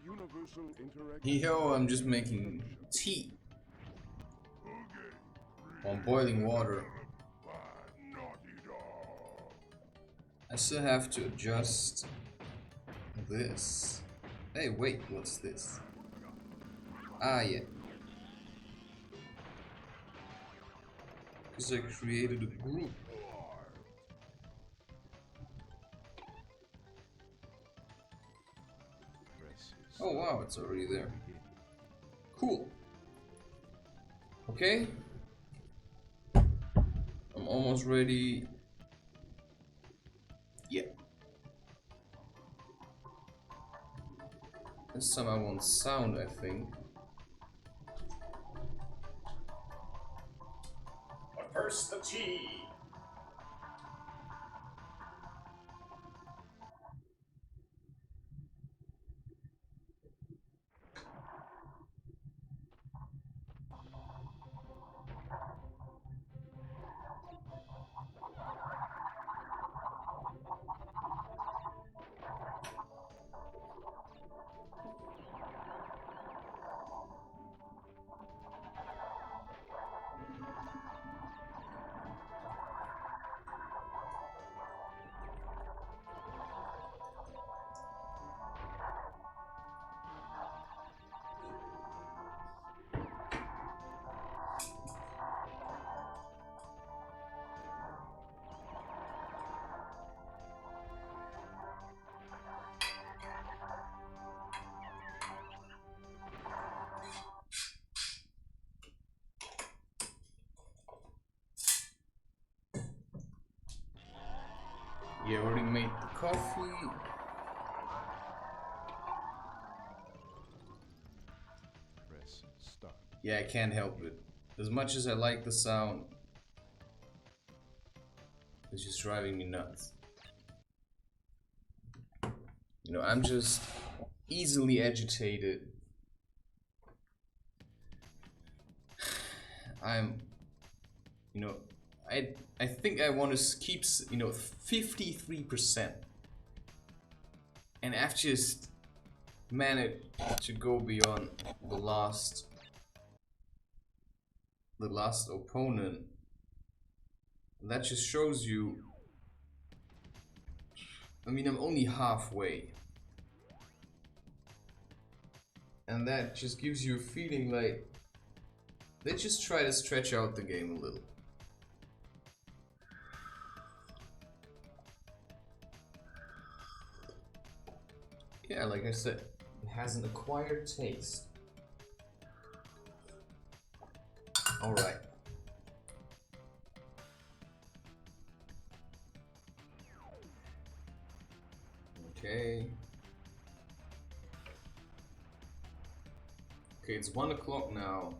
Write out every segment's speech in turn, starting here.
universal interaction. Yo, I'm just making tea on boiling water. I still have to adjust this. Hey, wait, what's this? Ah, yeah. Because I created a group. Oh wow, it's already there. Cool. Okay. I'm almost ready. Yeah. This time I want sound, I think. But first, the tea. You already made the coffee. Press start. Yeah, I can't help it. As much as I like the sound, it's just driving me nuts. You know, I'm just easily agitated. You know, I think I want to keep, 53%. And I've just managed to go beyond the last opponent. And that just shows you, I mean, I'm only halfway. And that just gives you a feeling like they just try to stretch out the game a little. Yeah, like I said, it has an acquired taste. Alright. Okay. Okay, it's 1 o'clock now.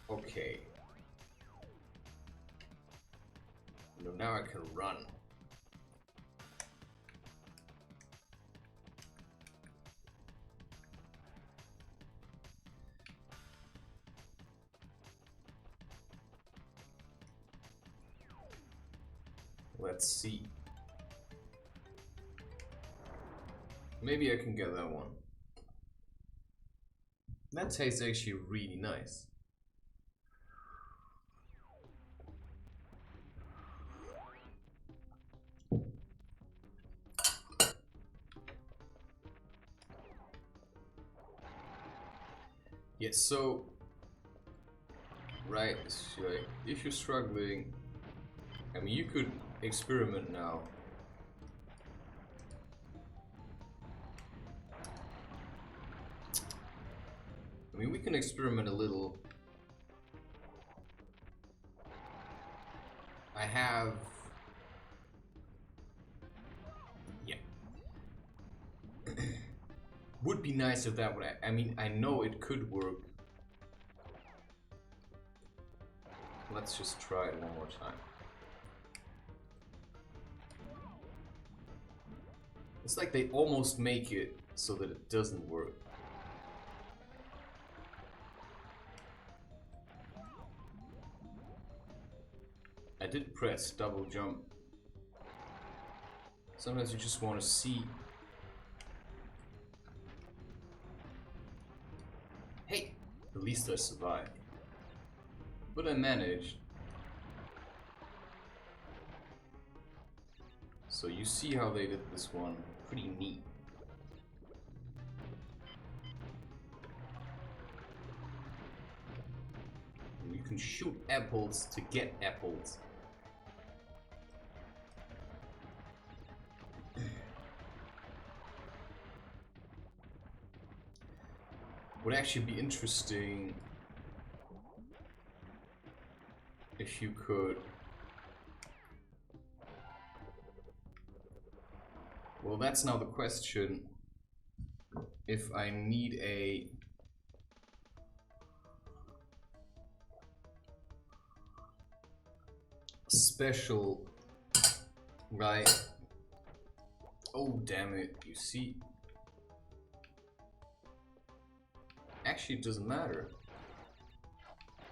Okay. Now I can run. Let's see. Maybe I can get that one. That tastes actually really nice. Yes, so right, so if you're struggling, I mean, you could experiment now. I mean, we can experiment a little. I have... Yeah. Would be nice if that would... I mean, I know it could work. Let's just try it one more time. It's like they almost make it so that it doesn't work. I did press double jump. Sometimes you just want to see At least I survived. But I managed. So you see how they did this one. Pretty neat. And you can shoot apples to get apples. Would actually be interesting if you could. Well, that's now the question. If I need a special, right? Oh, damn it, you see. Actually, it doesn't matter.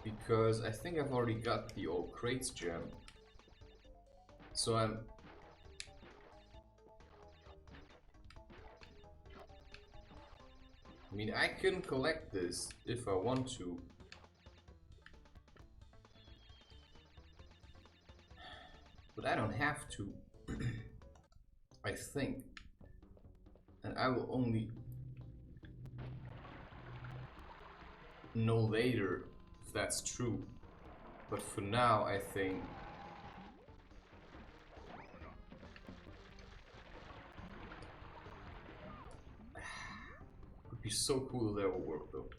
Because I think I've already got the old crates gem. So I mean, I can collect this if I want to. But I don't have to. I think. And I will only know later if that's true. But for now, I think it would be so cool if that would work though.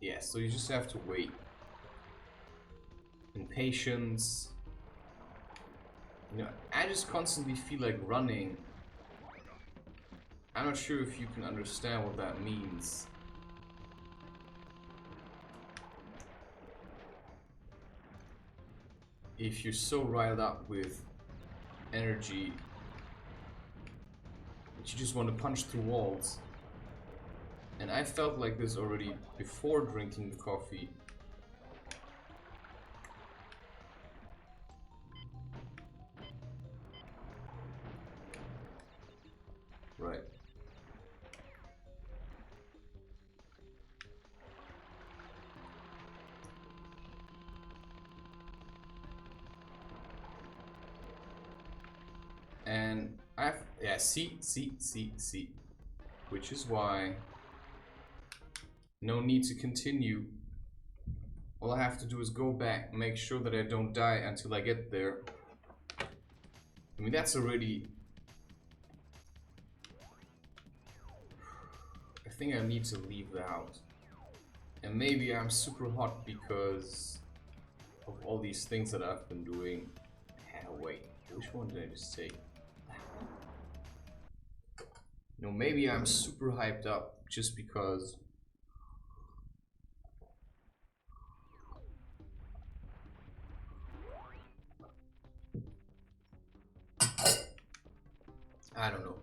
Yeah, so you just have to wait. And patience. You know, I just constantly feel like running. I'm not sure if you can understand what that means. If you're so riled up with energy that you just want to punch through walls. And I felt like this already before drinking the coffee. Right. And yeah, see. Which is why no need to continue. All I have to do is go back, make sure that I don't die until I get there. I mean, that's already... I think I need to leave the house. And maybe I'm super hot because of all these things that I've been doing. Wait, which one did I just take? You know, maybe I'm super hyped up just because I don't know.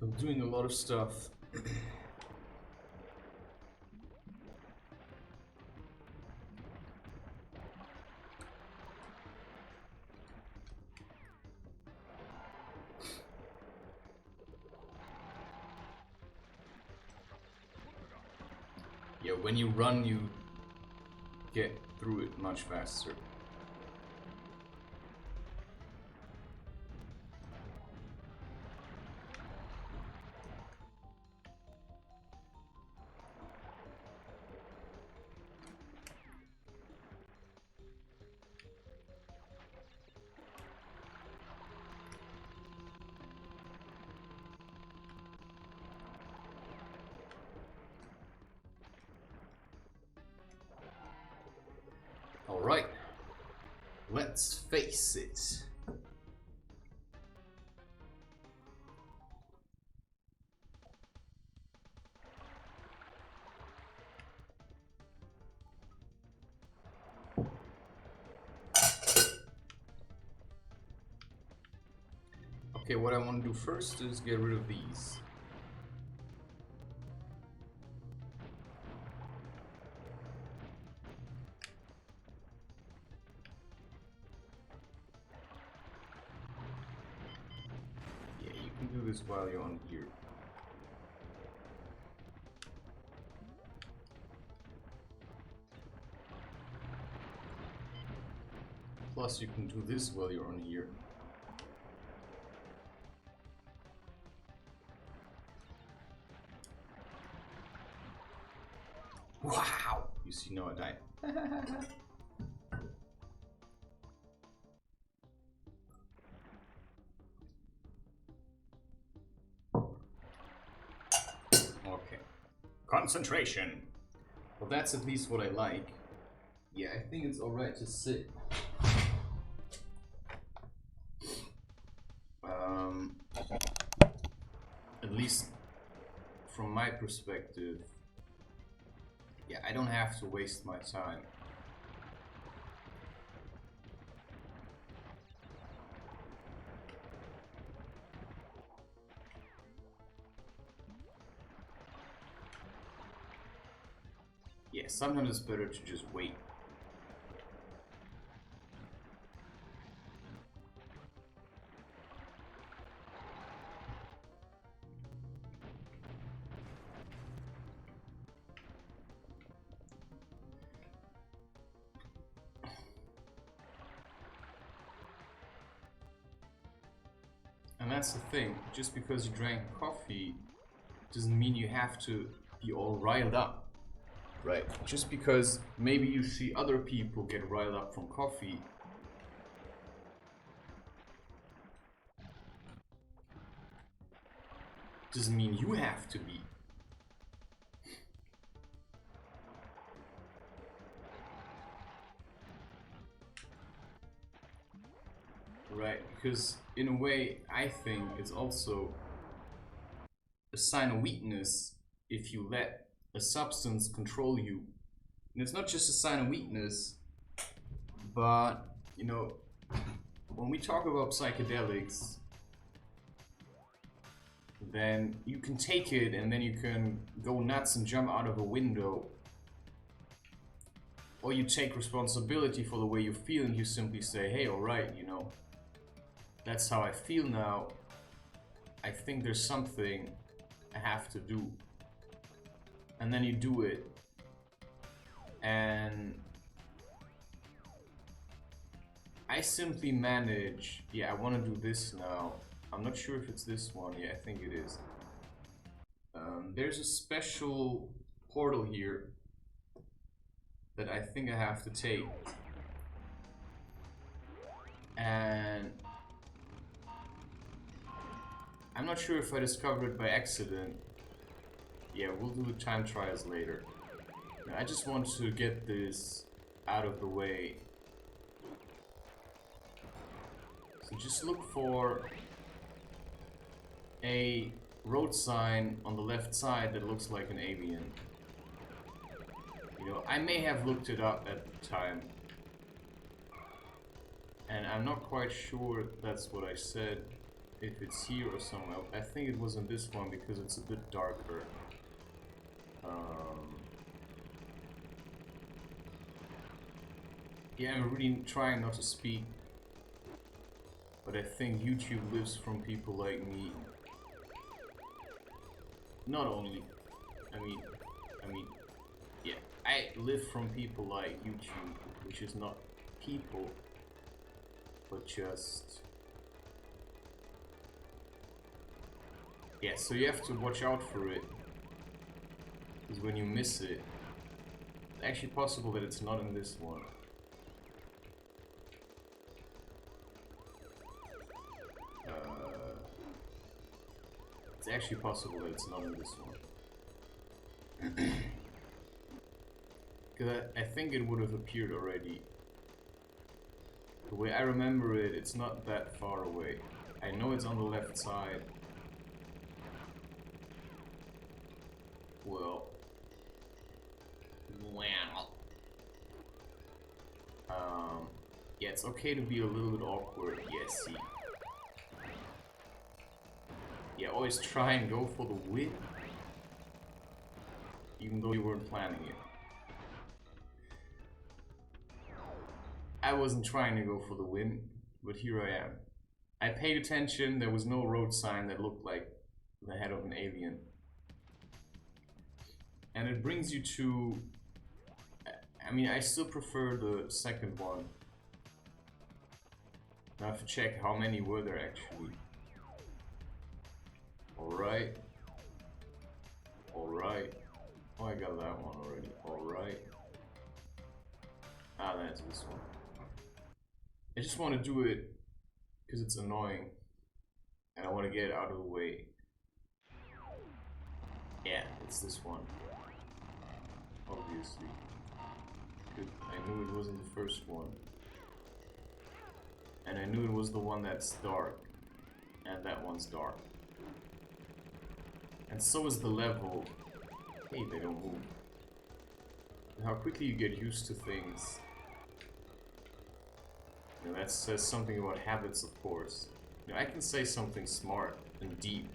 I'm doing a lot of stuff. Yeah, when you run, you get through it much faster. Alright, let's face it. Okay, what I want to do first is get rid of these. this while you're on here. Plus you can do this while you're on here. Wow! You see, now I died. Okay. Concentration! Well, that's at least what I like. Yeah, I think it's alright to sit. At least from my perspective, yeah, I don't have to waste my time. Yeah, sometimes it's better to just wait. And that's the thing, just because you drank coffee doesn't mean you have to be all riled up, right? Just because maybe you see other people get riled up from coffee doesn't mean you have to be. Right, because in a way, I think it's also a sign of weakness if you let a substance control you. And it's not just a sign of weakness, but, you know, when we talk about psychedelics, then you can take it and then you can go nuts and jump out of a window. Or you take responsibility for the way you feel and you simply say, hey, alright, you know, that's how I feel now. I think there's something I have to do. And then you do it. And I simply manage, yeah, I want to do this now. I'm not sure if it's this one. Yeah, I think it is. There's a special portal here that I think I have to take. And I'm not sure if I discovered it by accident. Yeah, we'll do the time trials later. I just want to get this out of the way. So just look for a road sign on the left side that looks like an alien. You know, I may have looked it up at the time. And I'm not quite sure that's what I said. If it's here or somewhere. I think it was in this one because it's a bit darker. Yeah, I'm really trying not to speak. But I think YouTube lives from people like me. Not only, I mean, yeah, I live from people like YouTube, which is not people, but just... Yeah, so you have to watch out for it, because when you miss it, it's actually possible that it's not in this one. It's actually possible that it's not in this one. Because I think it would have appeared already. The way I remember it, it's not that far away. I know it's on the left side. Well. Yeah, it's okay to be a little bit awkward. Yes, see. Yeah, always try and go for the win. Even though you weren't planning it. I wasn't trying to go for the win, but here I am. I paid attention, there was no road sign that looked like the head of an alien. And it brings you to... I mean, I still prefer the second one. I have to check how many were there actually. Alright. Alright. Oh, I got that one already. Alright. Ah, that's this one. I just want to do it because it's annoying. And I want to get it out of the way. Yeah, it's this one. Obviously. Good. I knew it wasn't the first one. And I knew it was the one that's dark. And that one's dark. And so is the level. Hey, they don't move. And how quickly you get used to things. You know, that says something about habits, of course. You know, I can say something smart and deep.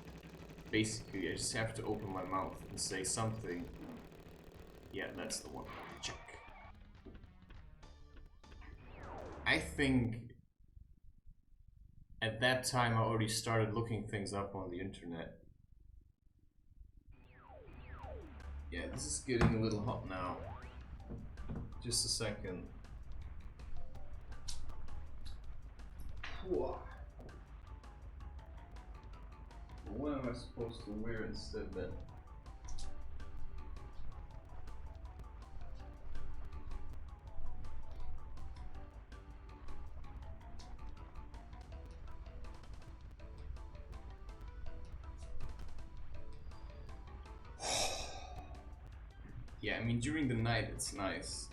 Basically, I just have to open my mouth and say something. Yeah, that's the one. Check. I think at that time I already started looking things up on the internet. Yeah, this is getting a little hot now. Just a second. What am I supposed to wear instead then? Yeah, I mean during the night it's nice.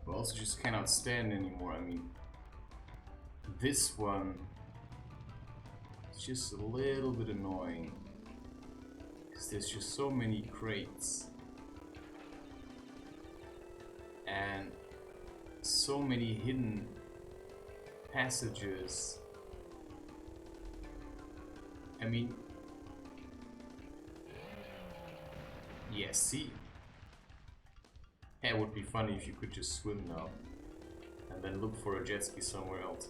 But also just cannot stand anymore. I mean, this one is just a little bit annoying. Because there's just so many crates. And so many hidden passages. I mean, yeah, see? It would be funny if you could just swim now and then look for a jet ski somewhere else.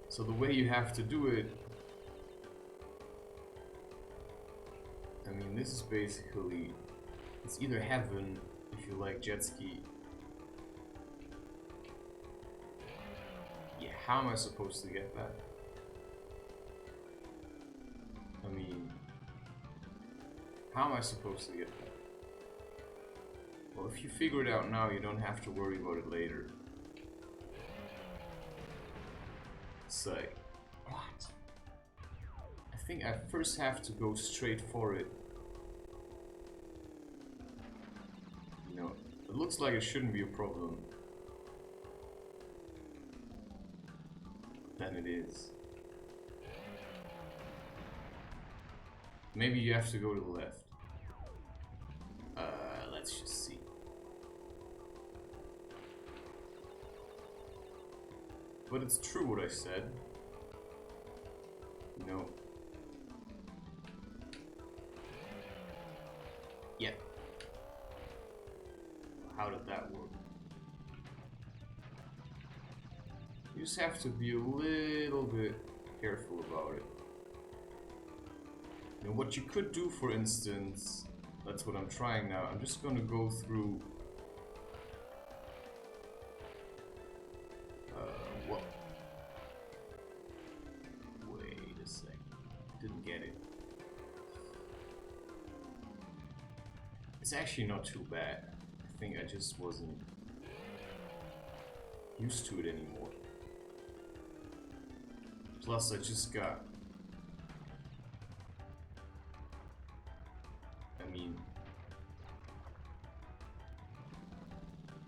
So the way you have to do it, I mean, this is basically, it's either heaven if you like jet ski. Yeah, how am I supposed to get that? I mean, how am I supposed to get that? Well, if you figure it out now, you don't have to worry about it later. It's like, what? I think I first have to go straight for it. You know, it looks like it shouldn't be a problem. Then it is. Maybe you have to go to the left. Let's just see. But it's true what I said. You know. Yeah. How did that work? You just have to be a little bit careful about it. You know, what you could do, for instance, that's what I'm trying now. I'm just gonna go through. What? Wait a second. Didn't get it. It's actually not too bad. I think I just wasn't used to it anymore. Plus, I just got. I mean,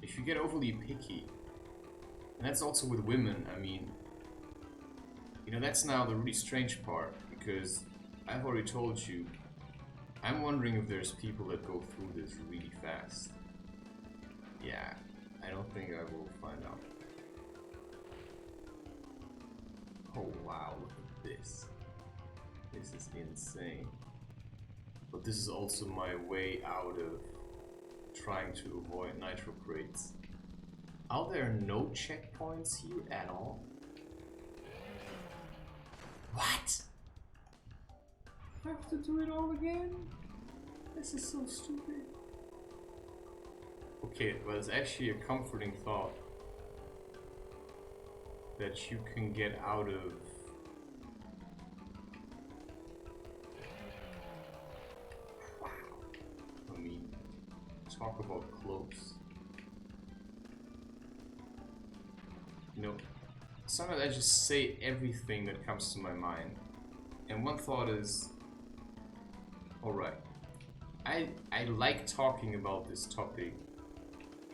if you get overly picky, and that's also with women, I mean, you know, that's now the really strange part, because I've already told you, I'm wondering if there's people that go through this really fast. Yeah, I don't think I will find out. Oh wow, look at this. This is insane. But this is also my way out of trying to avoid nitro crates. Are there no checkpoints here at all? What? I have to do it all again? This is so stupid. Okay, but it's actually a comforting thought that you can get out of. Wow. I mean, talk about close. You know, sometimes I just say everything that comes to my mind. And one thought is, alright, I like talking about this topic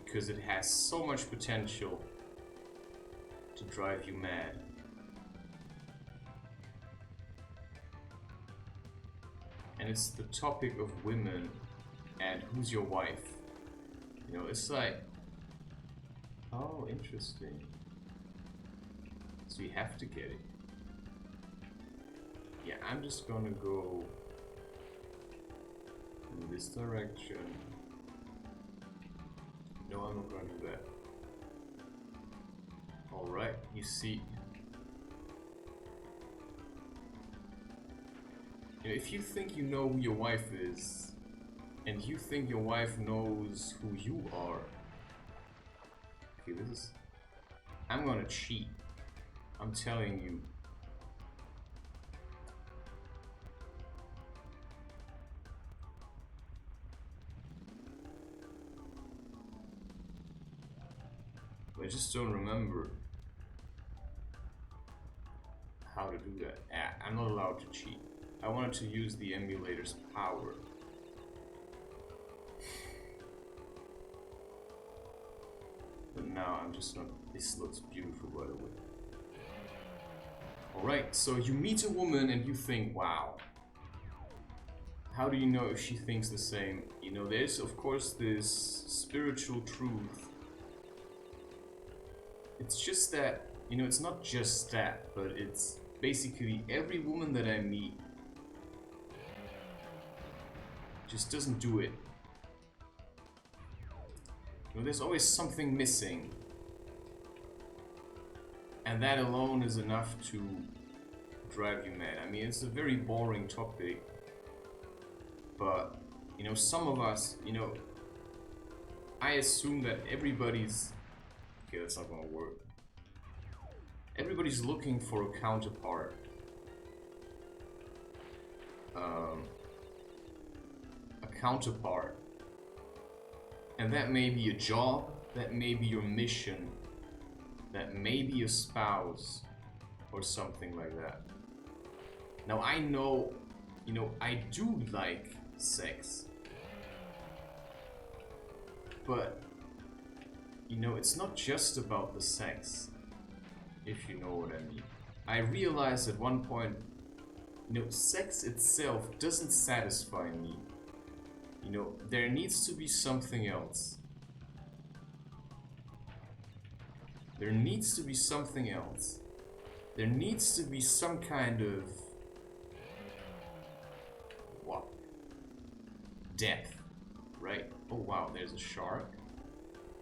because it has so much potential to drive you mad. And it's the topic of women and who's your wife. You know, it's like, oh, interesting. So you have to get it. Yeah, I'm just gonna go in this direction. No, I'm not gonna do that. Alright, you see. You know, if you think you know who your wife is, and you think your wife knows who you are. Okay, this is... I'm gonna cheat. I'm telling you. I just don't remember how to do that. I'm not allowed to cheat. I wanted to use the emulator's power. But now I'm just not... This looks beautiful, by the way. Alright, so you meet a woman and you think, wow. How do you know if she thinks the same? You know, there's of course this spiritual truth. It's just that, you know, it's not just that, but it's basically every woman that I meet just doesn't do it. You know, there's always something missing. And that alone is enough to drive you mad. I mean, it's a very boring topic. But, you know, some of us, you know, I assume that everybody's... Okay, that's not gonna work. Everybody's looking for a counterpart. A counterpart. And that may be a job, that may be your mission, that may be a spouse, or something like that. Now I know, you know, I do like sex. But, you know, it's not just about the sex, if you know what I mean. I realized at one point, you know, sex itself doesn't satisfy me. You know, there needs to be something else. There needs to be something else. There needs to be some kind of... what? Depth, right? Oh wow, there's a shark.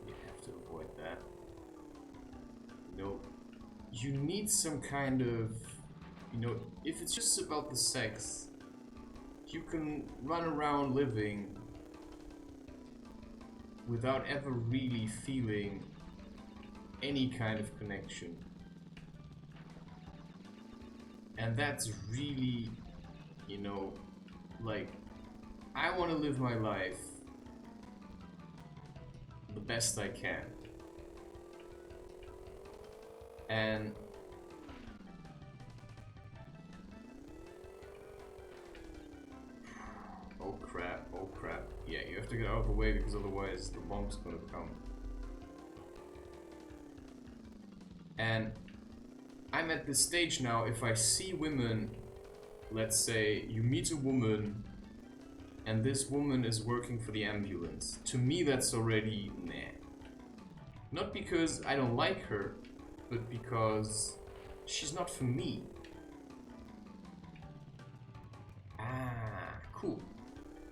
You have to avoid that. You know, you need some kind of... You know, if it's just about the sex, you can run around living without ever really feeling any kind of connection. And that's really, you know, like, I want to live my life the best I can. And oh crap, oh crap. Yeah, you have to get out of the way because otherwise the bomb's gonna come. And I'm at this stage now, if I see women, let's say you meet a woman and this woman is working for the ambulance. To me that's already meh. Not because I don't like her, but because she's not for me. Ah, cool.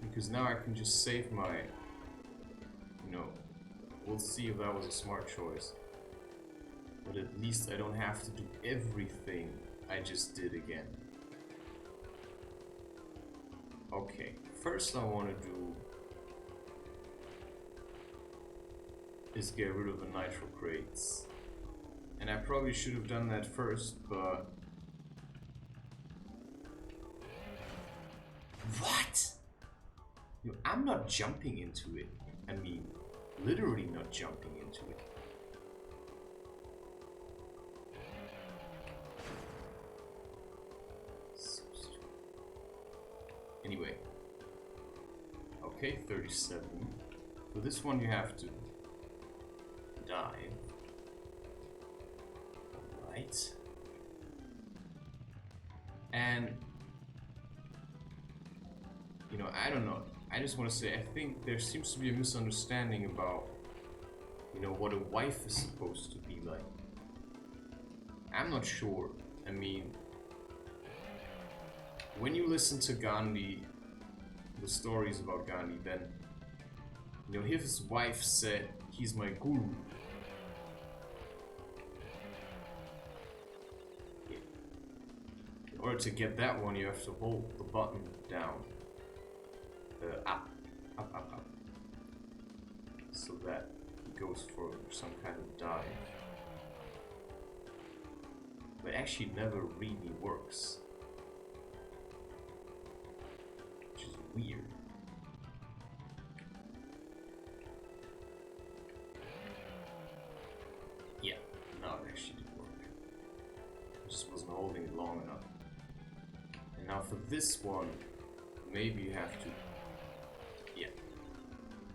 Because now I can just save my, you know, we'll see if that was a smart choice. But at least I don't have to do everything. I just did again. Okay, first I want to do is get rid of the nitro crates. And I probably should have done that first, but... What? Yo, I'm not jumping into it. I mean, literally not jumping into it. Anyway. Okay, 37. For this one you have to dive. Alright. And you know, I don't know. I just want to say, I think there seems to be a misunderstanding about, you know, what a wife is supposed to be like. I'm not sure. I mean, when you listen to Gandhi, the stories about Gandhi, then, you know, his wife said, he's my guru. In order to get that one, you have to hold the button down. Up, up, up, up. So that it goes for some kind of dive. But it actually never really works. Which is weird. Yeah, now it actually did work. I just wasn't holding it long enough. And now for this one, maybe you have to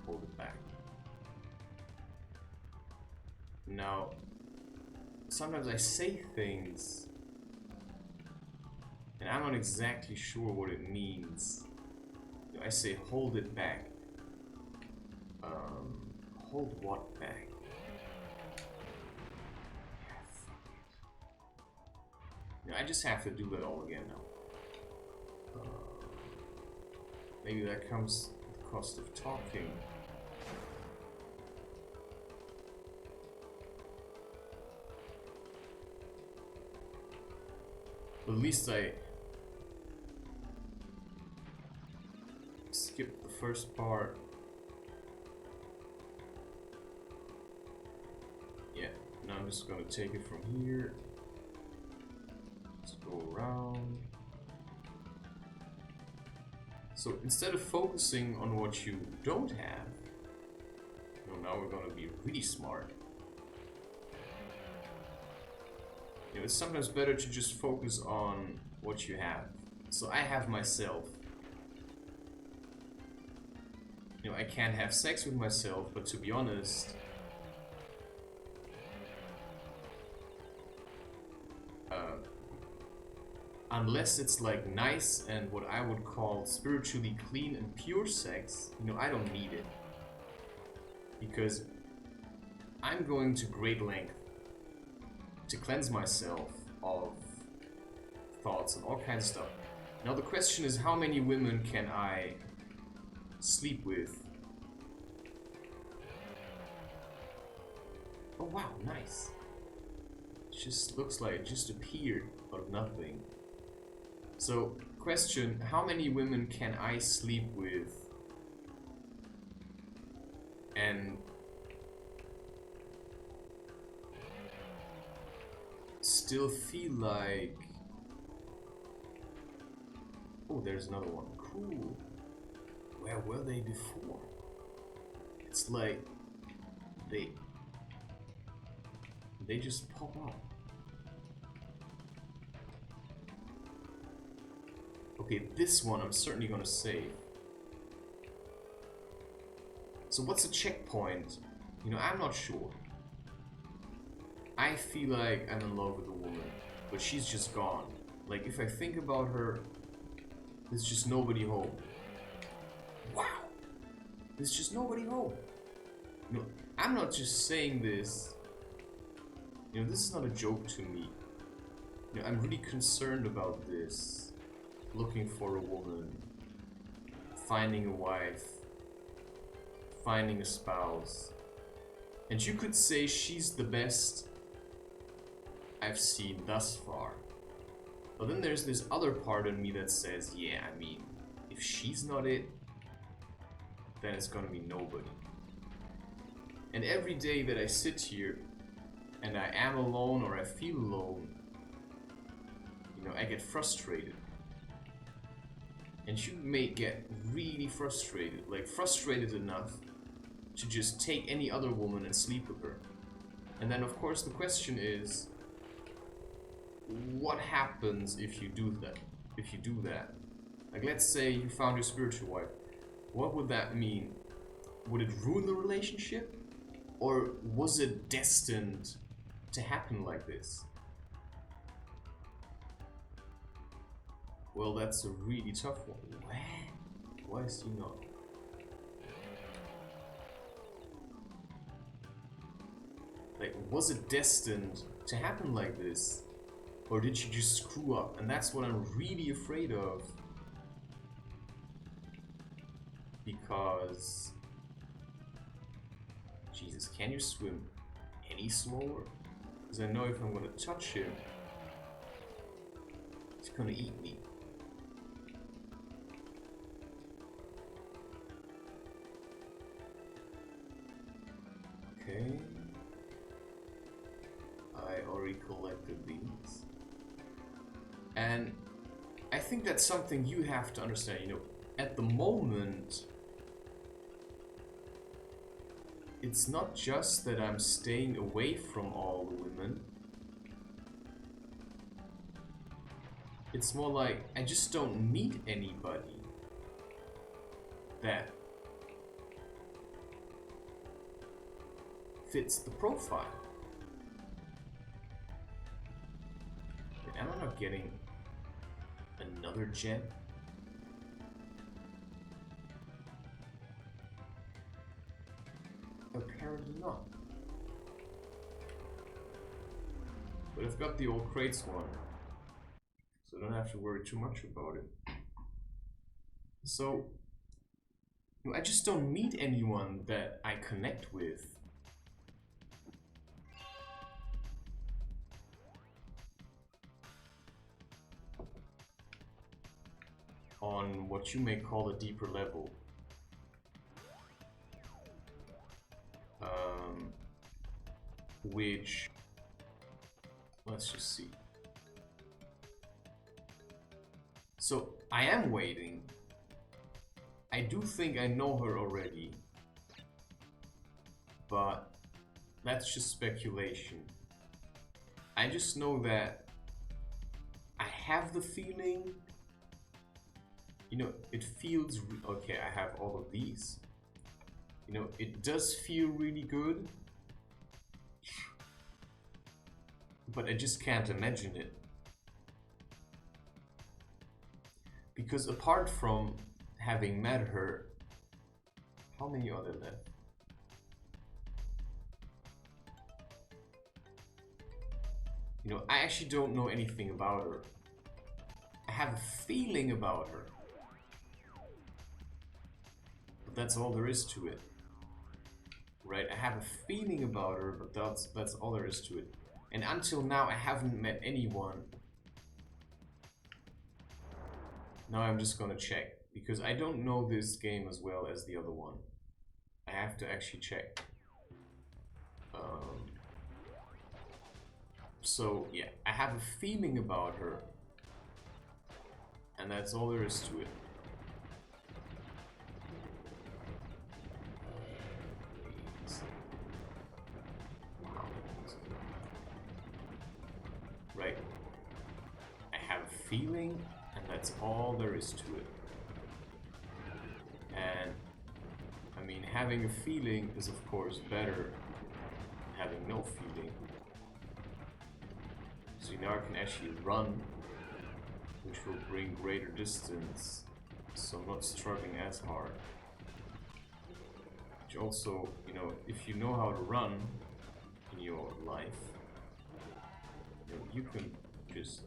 hold it back. Now, sometimes I say things and I'm not exactly sure what it means. You know, I say hold it back. Hold what back? Yeah, fuck it. You know, I just have to do that all again now. Maybe that comes at the cost of talking. At least I skipped the first part. Yeah, now I'm just gonna take it from here. Let's go around. So instead of focusing on what you don't have, you know, now we're gonna be really smart. You know, it's sometimes better to just focus on what you have. So I have myself. You know, I can't have sex with myself, but to be honest, unless it's like nice and what I would call spiritually clean and pure sex, you know, I don't need it. Because I'm going to great length to cleanse myself of thoughts and all kinds of stuff. Now the question is, how many women can I sleep with? Oh wow, nice. It just looks like it just appeared out of nothing. So, question, how many women can I sleep with and still feel like... Oh, there's another one. Cool. Where were they before? It's like they just pop up. Okay, this one I'm certainly gonna save. So what's a checkpoint? You know, I'm not sure. I feel like I'm in love with a woman, but she's just gone. Like, if I think about her, there's just nobody home. Wow! There's just nobody home. You know, I'm not just saying this. You know, this is not a joke to me. You know, I'm really concerned about this. Looking for a woman. Finding a wife. Finding a spouse. And you could say she's the best I've seen thus far. But then there's this other part in me that says, yeah, I mean, if she's not it, then it's gonna be nobody. And every day that I sit here and I am alone or I feel alone, you know, I get frustrated. And you may get really frustrated, like frustrated enough to just take any other woman and sleep with her. And then of course the question is, what happens if you do that? If you do that? Like, let's say you found your spiritual wife. What would that mean? Would it ruin the relationship? Or was it destined to happen like this? Well, that's a really tough one. Why is he not? Like, was it destined to happen like this? Or did you just screw up? And that's what I'm really afraid of. Because... Jesus, can you swim any slower? Because I know if I'm gonna touch him, he's gonna eat me. Okay. I already collected these. And I think that's something you have to understand, you know, at the moment, it's not just that I'm staying away from all the women. It's more like I just don't meet anybody that fits the profile. Am I not getting another gem? Apparently not. But I've got the old crates one, so I don't have to worry too much about it. So, I just don't meet anyone that I connect with. On what you may call a deeper level. Which, let's just see. So I am waiting. I do think I know her already, but that's just speculation. I just know that I have the feeling, you know, it feels, okay, I have all of these. You know, it does feel really good, but I just can't imagine it. Because apart from having met her, how many are there left? You know, I actually don't know anything about her. I have a feeling about her. But that's all there is to it. Right? I have a feeling about her, but that's all there is to it. And until now, I haven't met anyone. Now I'm just gonna check, because I don't know this game as well as the other one. I have to actually check. So yeah, I have a feeling about her, and that's all there is to it. Right. I have a feeling, and that's all there is to it. And I mean, having a feeling is of course better than having no feeling. So now I can actually run, which will bring greater distance, so I'm not struggling as hard. Which also, you know, if you know how to run in your life, you know, you can just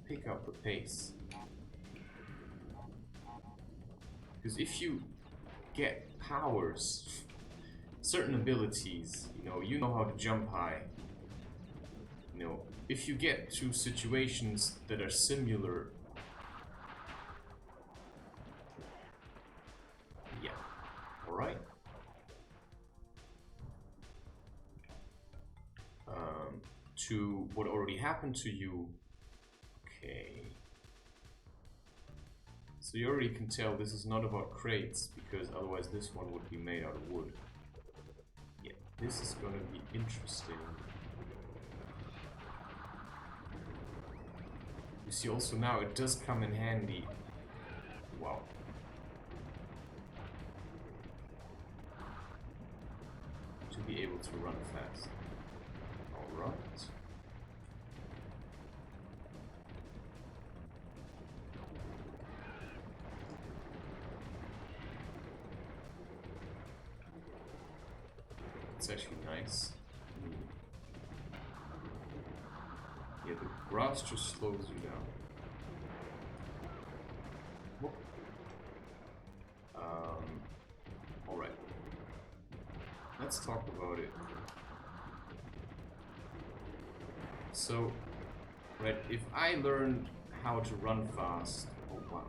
pick up the pace. Because if you get powers, certain abilities, you know how to jump high. You know, if you get to situations that are similar, yeah, alright. To what already happened to you, okay. So you already can tell this is not about crates, because otherwise this one would be made out of wood. Yeah, this is gonna be interesting. You see also now it does come in handy. Wow. To be able to run fast. Alright. It's actually nice. Yeah, the grass just slows you down. Whoop. Alright. Let's talk about it. So, right, if I learned how to run fast, oh wow.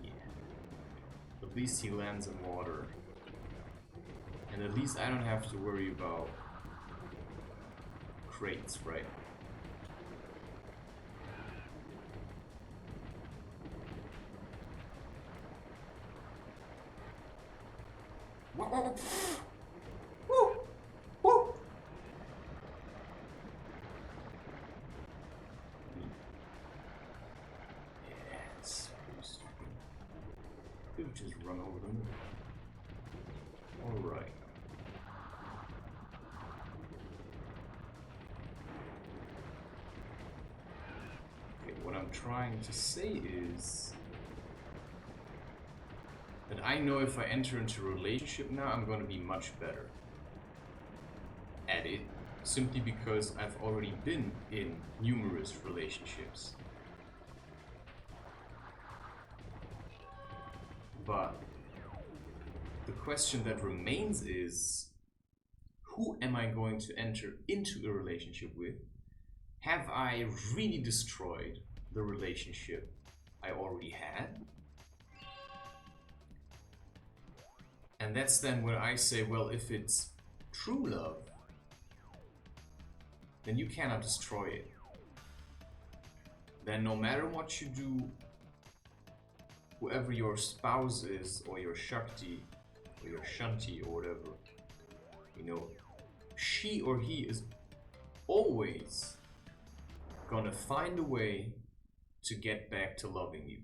Yeah. At least he lands in water. And at least I don't have to worry about crates, right? Whoa. Woo. Woo. Yes. Dude, just run over them. All right. What I'm trying to say is that I know if I enter into a relationship now, I'm going to be much better at it, simply because I've already been in numerous relationships. But the question that remains is, who am I going to enter into a relationship with? Have I really destroyed the relationship I already had? And that's then where I say, well, if it's true love, then you cannot destroy it. Then no matter what you do, whoever your spouse is, or your Shakti, or your Shanti, or whatever, you know, she or he is always gonna find a way to get back to loving you.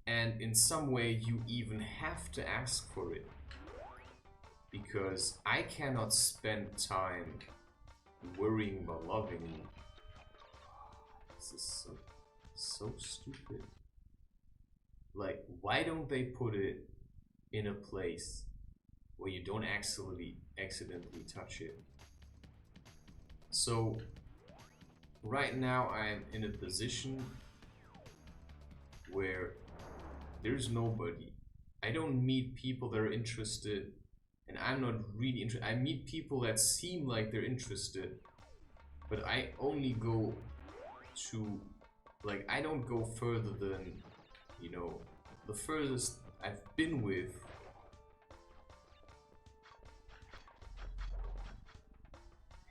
And in some way you even have to ask for it, because I cannot spend time worrying about loving you. This is so stupid. Like, why don't they put it in a place where you don't accidentally touch it? So right now I'm in a position where there's nobody. I don't meet people that are interested, and I'm not really interested. I meet people that seem like they're interested, but I only go to, like, I don't go further than, you know, the furthest I've been with.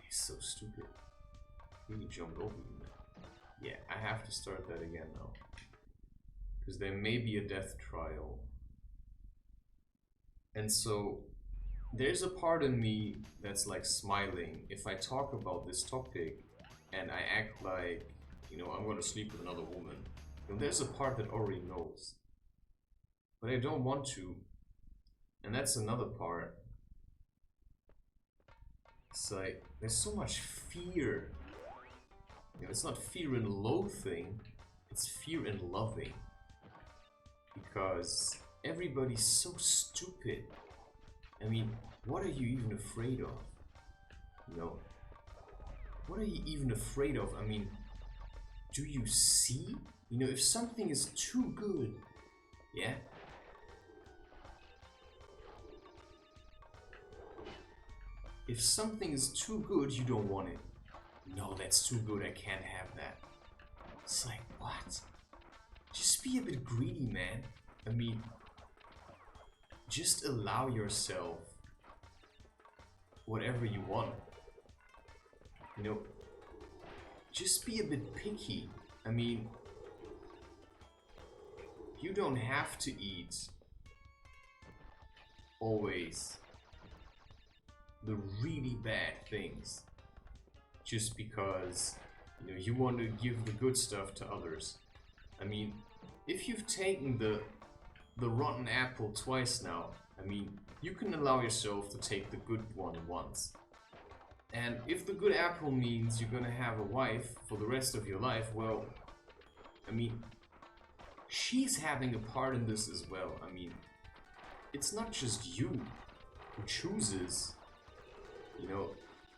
He's so stupid. He jumped over you. Yeah, I have to start that again now. Because there may be a death trial. And so there's a part in me that's like smiling if I talk about this topic and I act like, you know, I'm gonna sleep with another woman. You know, there's a part that already knows. But I don't want to. And that's another part. It's like, there's so much fear. You know, it's not fear in loathing, it's fear in loving. Because everybody's so stupid. I mean, what are you even afraid of? You know? What are you even afraid of? I mean, do you see? You know, if something is too good, yeah? if something is too good, you don't want it. No, that's too good, I can't have that. It's like, what? Just be a bit greedy, man. I mean, just allow yourself whatever you want. You know, just be a bit picky. I mean, you don't have to eat always the really bad things just because, you know, you want to give the good stuff to others. I mean, if you've taken the rotten apple twice now, I mean, you can allow yourself to take the good one once. And if the good apple means you're gonna have a wife for the rest of your life, well, I mean, she's having a part in this as well. I mean, it's not just you who chooses, you know,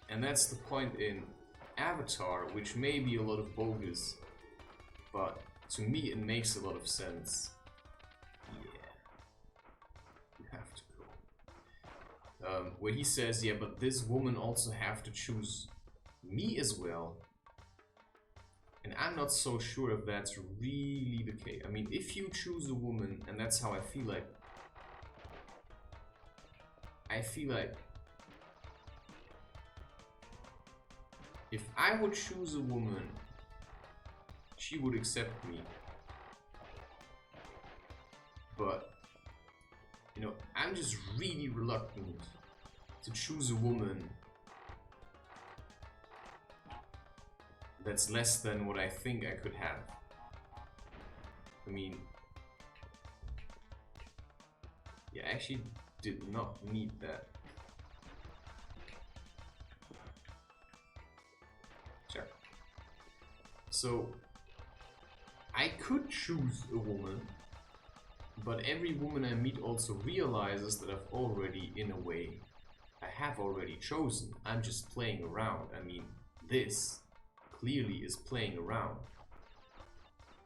and that's the point in Avatar, which may be a lot of bogus, but to me it makes a lot of sense. Yeah, you have to go. Where he says, yeah, but this woman also have to choose me as well. And I'm not so sure if that's really the case. I mean, if you choose a woman, and that's how I feel like, if I would choose a woman, she would accept me. But, you know, I'm just really reluctant to choose a woman that's less than what I think I could have. I mean, yeah, I actually did not need that. Sure. So, I could choose a woman, but every woman I meet also realizes that I've already, in a way, I have already chosen. I'm just playing around. I mean, this clearly is playing around.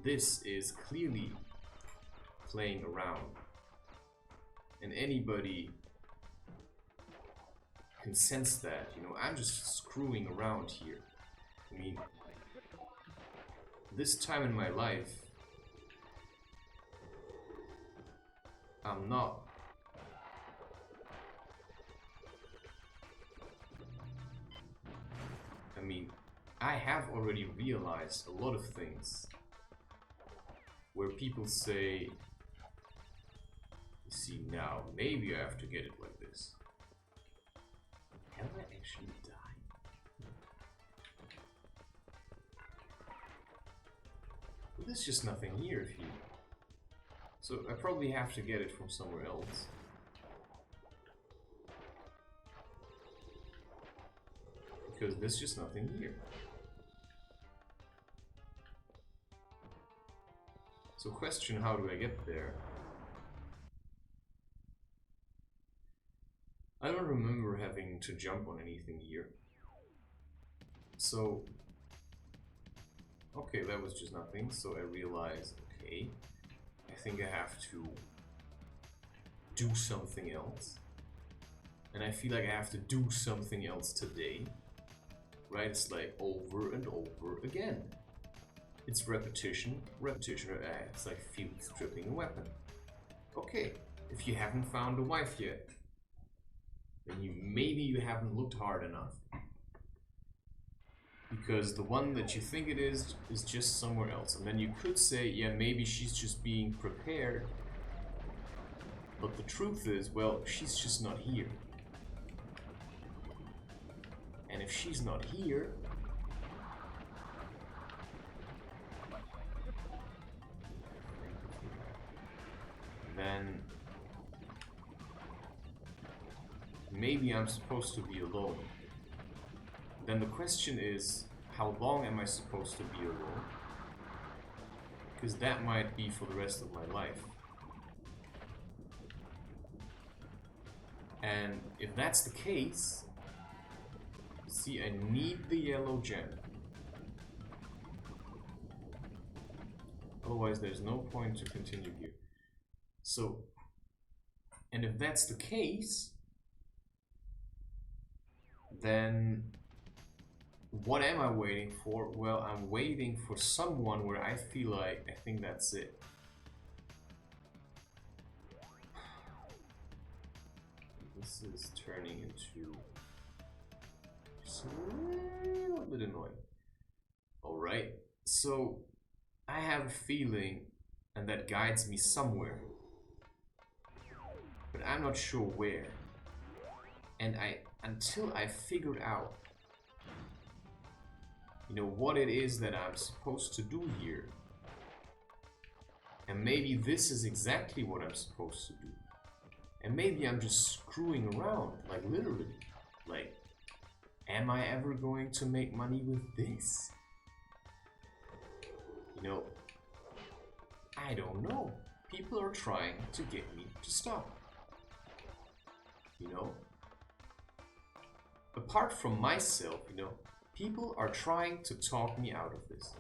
This is clearly playing around. And anybody can sense that, you know, I'm just screwing around here. I mean, this time in my life, I'm not. I mean, I have already realized a lot of things where people say, you see now, maybe I have to get it like this. Have I actually died? Well, there's just nothing here if you... So I probably have to get it from somewhere else. Because there's just nothing here. So question, how do I get there? I don't remember having to jump on anything here. So, okay, that was just nothing. So I realized, okay, I think I have to do something else. And I feel like I have to do something else today. Right? It's like over and over again. It's repetition, repetition. It's like field stripping a weapon. Okay, if you haven't found a wife yet, then maybe you haven't looked hard enough. Because the one that you think it is just somewhere else. And then you could say, yeah, maybe she's just being prepared. But the truth is, well, she's just not here. And if she's not here, then maybe I'm supposed to be alone. Then the question is, how long am I supposed to be alone? Because that might be for the rest of my life. And if that's the case, see, I need the yellow gem. Otherwise, there's no point to continue here. So, and if that's the case, then what am I waiting for? Well, I'm waiting for someone where I feel like I think that's it. This is turning into just a little bit annoying. Alright, so I have a feeling, and that guides me somewhere, but I'm not sure where. And until I figured out, you know, what it is that I'm supposed to do here, and maybe this is exactly what I'm supposed to do, and maybe I'm just screwing around, like literally, like, am I ever going to make money with this? You know, I don't know. People are trying to get me to stop. You know? Apart from myself, you know, people are trying to talk me out of this.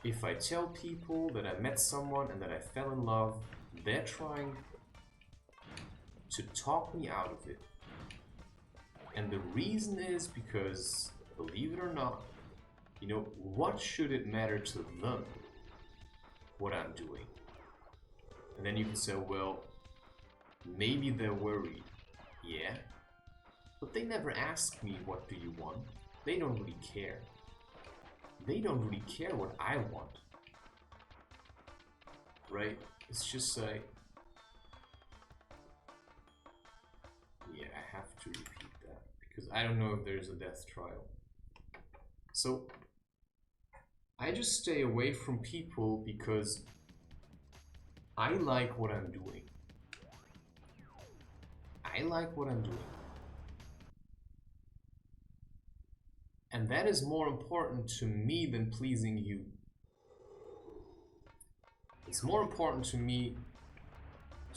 If I tell people that I met someone and that I fell in love, they're trying to talk me out of it. And the reason is because, believe it or not, you know, what should it matter to them what I'm doing? And then you can say, well, maybe they're worried. Yeah. But they never ask me, what do you want? They don't really care. They don't really care what I want. Right? It's just like... yeah, I have to repeat that. Because I don't know if there's a death trial. So... I just stay away from people because I like what I'm doing. I like what I'm doing. And that is more important to me than pleasing you. It's more important to me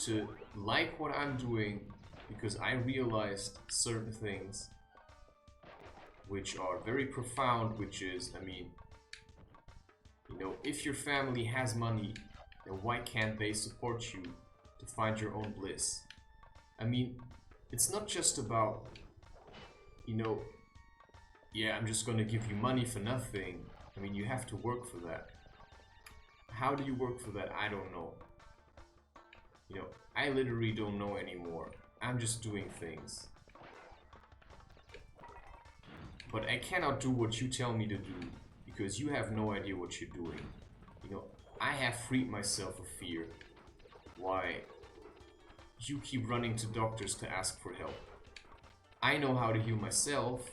to like what I'm doing because I realized certain things which are very profound, which is, I mean, you know, if your family has money, then why can't they support you to find your own bliss? I mean, it's not just about, you know, yeah, I'm just gonna give you money for nothing. I mean, you have to work for that. How do you work for that? I don't know. You know, I literally don't know anymore. I'm just doing things. But I cannot do what you tell me to do. Because you have no idea what you're doing. You know, I have freed myself of fear. Why? You keep running to doctors to ask for help. I know how to heal myself,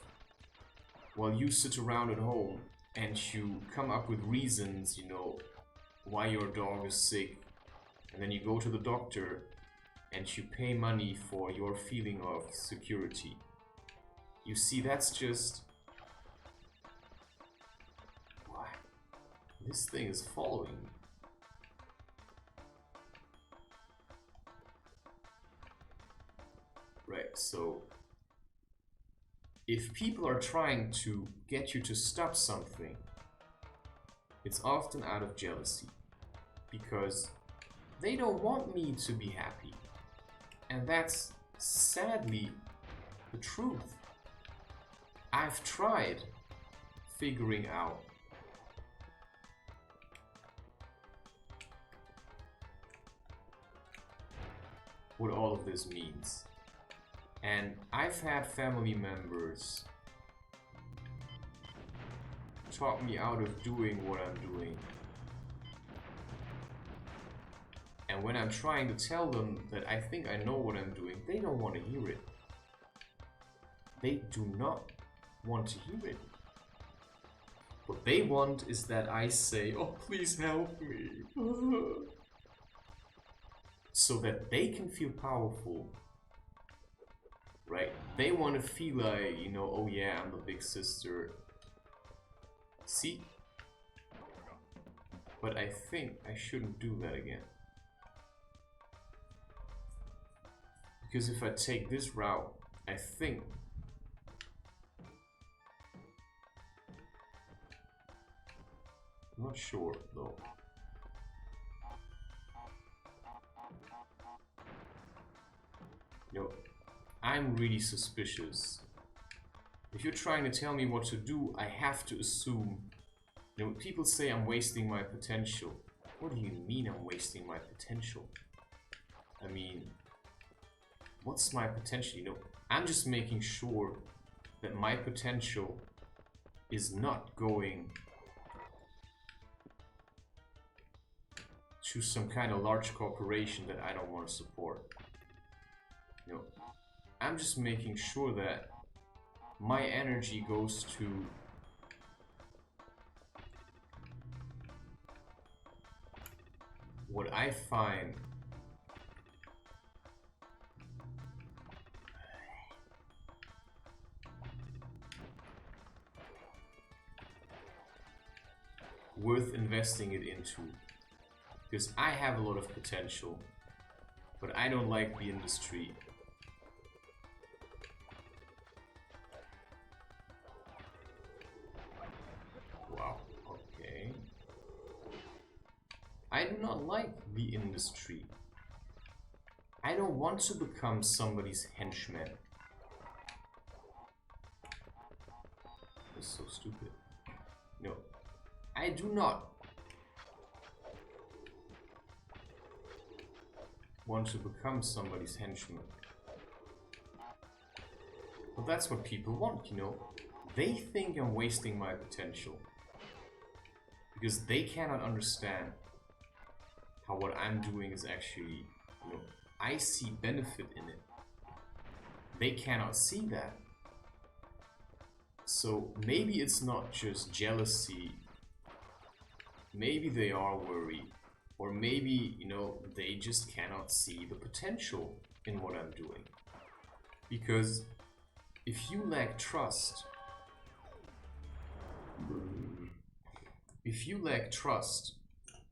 while you sit around at home and you come up with reasons, you know, why your dog is sick. And then you go to the doctor and you pay money for your feeling of security. You see, that's just... this thing is following me. Right, so if people are trying to get you to stop something, it's often out of jealousy. Because they don't want me to be happy. And that's sadly the truth. I've tried figuring out what all of this means. And I've had family members talk me out of doing what I'm doing. And when I'm trying to tell them that I think I know what I'm doing, they don't want to hear it. They do not want to hear it. What they want is that I say, oh, please help me. So that they can feel powerful, right? They want to feel like, you know, oh yeah, I'm the big sister. See? But I think I shouldn't do that again. Because if I take this route, I think I'm not sure though. You know, I'm really suspicious If you're trying to tell me what to do, I have to assume. You know, people say I'm wasting my potential. What do you mean I'm wasting my potential? I mean, what's my potential? You know, I'm just making sure that my potential is not going to some kind of large corporation that I don't want to support. You know, I'm just making sure that my energy goes to what I find worth investing it into. Because I have a lot of potential, but I don't like the industry. Wow, okay. I do not like the industry. I don't want to become somebody's henchman. That's so stupid. No, I do not want to become somebody's henchman. But that's what people want, you know. They think I'm wasting my potential because they cannot understand how what I'm doing is actually, you know, I see benefit in it. They cannot see that. So maybe it's not just jealousy. Maybe they are worried. Or maybe, you know, they just cannot see the potential in what I'm doing. Because if you lack trust,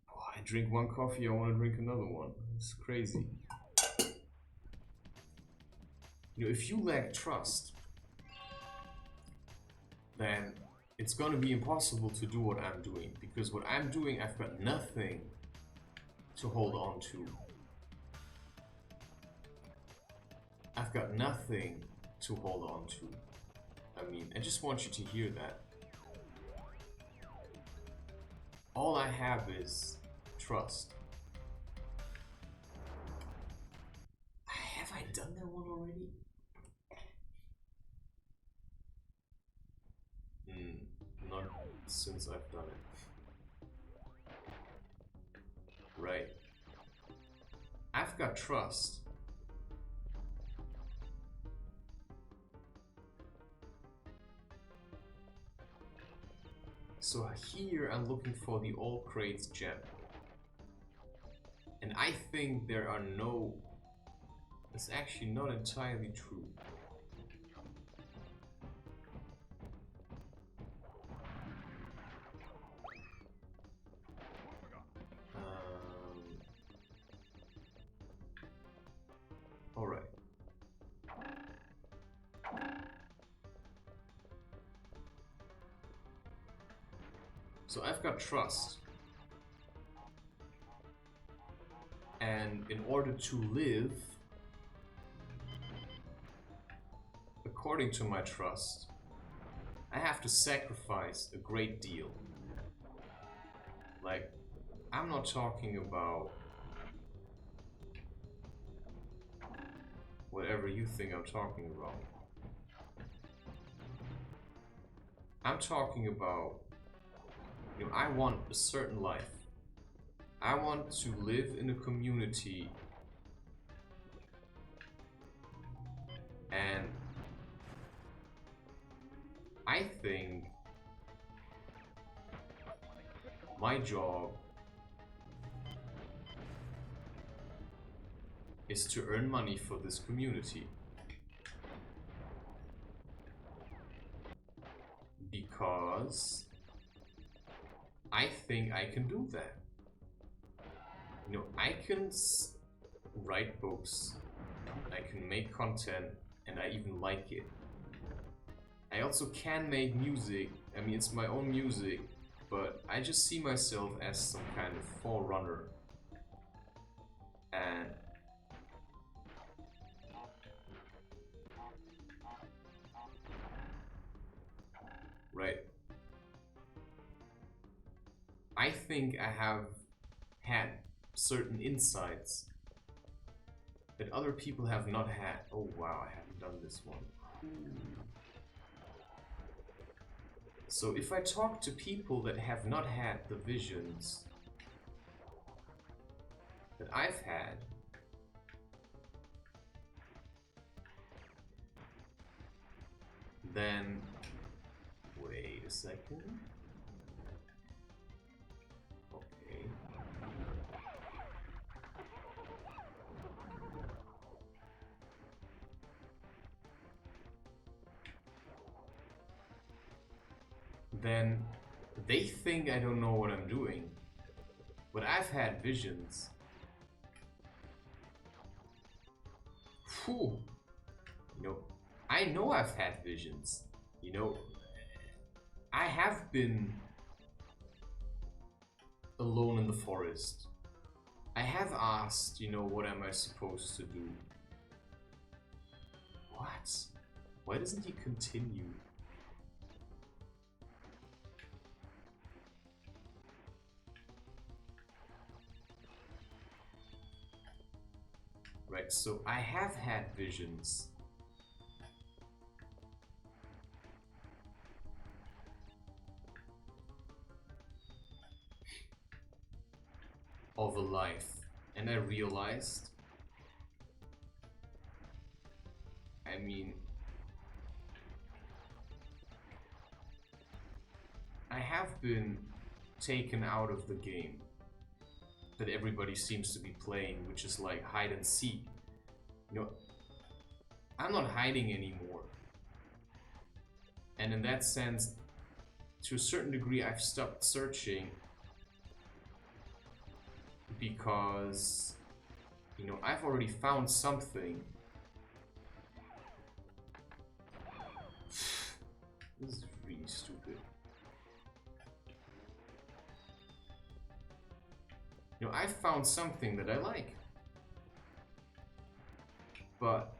oh, I drink one coffee, I want to drink another one. It's crazy. You know, if you lack trust, then it's gonna be impossible to do what I'm doing. Because what I'm doing, I've got nothing to hold on to. I've got nothing to hold on to. I mean, I just want you to hear that. All I have is trust. Have I done that one already? Not since I've done it. Right. I've got trust. So here I'm looking for the all crates gem. And I think there are no... It's actually not entirely true. Alright. So I've got trust. And in order to live according to my trust, I have to sacrifice a great deal. Like, I'm not talking about whatever you think I'm talking about. I'm talking about, you know, I want a certain life. I want to live in a community and I think my job is to earn money for this community. Because I think I can do that. You know, I can write books, I can make content, and I even like it. I also can make music. I mean, it's my own music, but I just see myself as some kind of forerunner. And think I have had certain insights that other people have not had. Oh wow, I haven't done this one. So if I talk to people that have not had the visions that I've had, then wait a second. Okay. Then they think I don't know what I'm doing, but I've had visions. Phew. You know, I know I've had visions. You know, I have been alone in the forest. I have asked, you know, what am I supposed to do? What? Why doesn't he continue? Right, so I have had visions. Of a life, and I realized, I mean, I have been taken out of the game that everybody seems to be playing, which is like hide and seek. You know, I'm not hiding anymore. And in that sense, to a certain degree, I've stopped searching because, you know, I've already found something. This is really stupid. You know, I found something that I like. But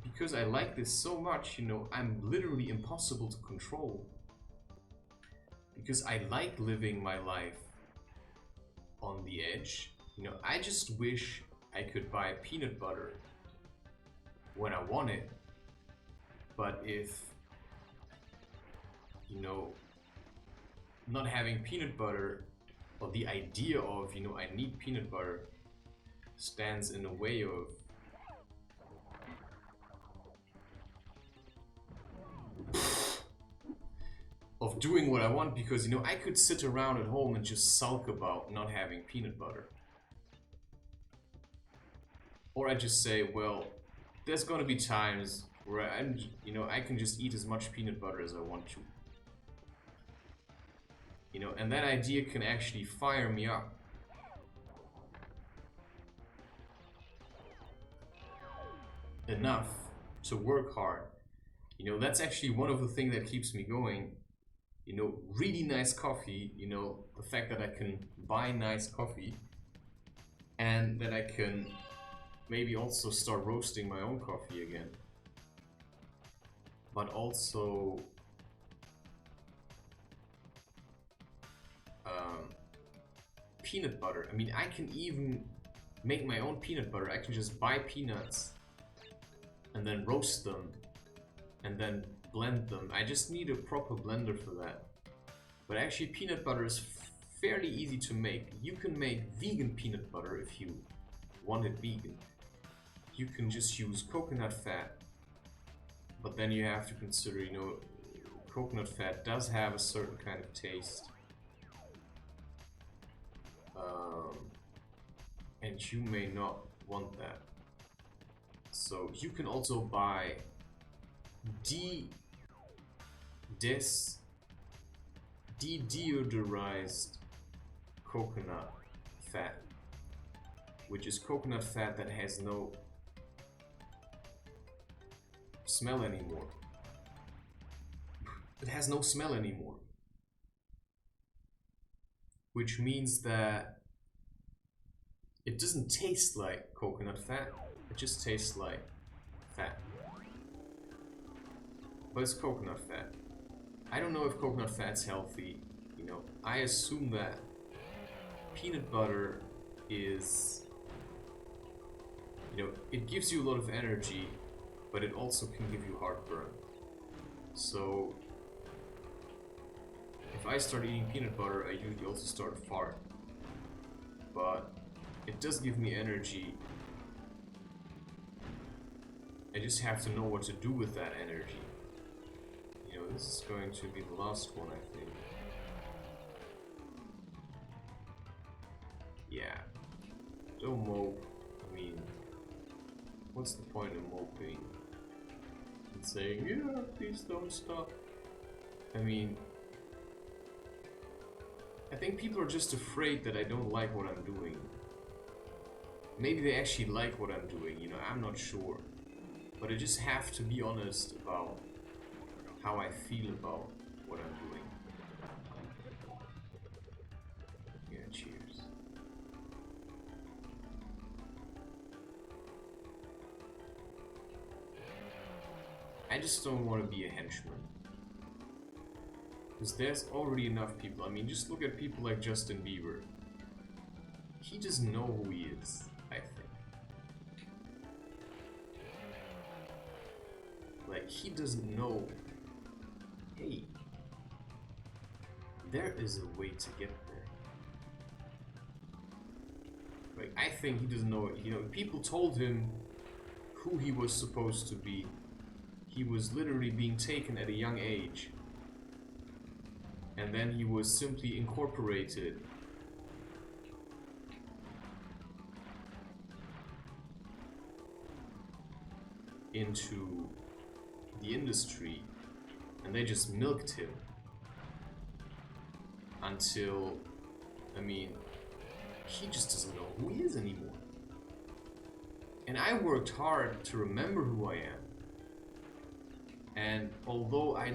because I like this so much, you know, I'm literally impossible to control. Because I like living my life on the edge. You know, I just wish I could buy peanut butter when I want it. But if, you know, not having peanut butter, or the idea of, you know, I need peanut butter, stands in the way of doing what I want, because, you know, I could sit around at home and just sulk about not having peanut butter. Or I just say, well, there's gonna be times where I'm, you know, I can just eat as much peanut butter as I want to. You know, and that idea can actually fire me up. Enough to work hard. You know, that's actually one of the things that keeps me going. You know, really nice coffee, you know, the fact that I can buy nice coffee and that I can maybe also start roasting my own coffee again. But also peanut butter. I mean, I can even make my own peanut butter. I can just buy peanuts and then roast them and then blend them. I just need a proper blender for that. But actually, peanut butter is fairly easy to make. You can make vegan peanut butter if you want it vegan. You can just use coconut fat, but then you have to consider, you know, coconut fat does have a certain kind of taste. And you may not want that. So you can also buy de-deodorized coconut fat, which is coconut fat that has no smell anymore. It has no smell anymore. Which means that it doesn't taste like coconut fat, it just tastes like fat. But it's coconut fat. I don't know if coconut fat's healthy, you know, I assume that peanut butter is, you know, it gives you a lot of energy, but it also can give you heartburn. So if I start eating peanut butter, I usually also start to fart. But it does give me energy. I just have to know what to do with that energy. You know, this is going to be the last one, I think. Yeah. Don't mope. I mean, what's the point of moping? And saying, yeah, please don't stop. I mean, I think people are just afraid that I don't like what I'm doing. Maybe they actually like what I'm doing, you know, I'm not sure. But I just have to be honest about how I feel about what I'm doing. Yeah, cheers. I just don't want to be a henchman. Because there's already enough people. I mean, just look at people like Justin Bieber. He doesn't know who he is, I think. Like, he doesn't know, hey, there is a way to get there. Like, I think he doesn't know it. You know, people told him who he was supposed to be. He was literally being taken at a young age. And then he was simply incorporated into the industry, and they just milked him until, I mean, he just doesn't know who he is anymore. And I worked hard to remember who I am. And although I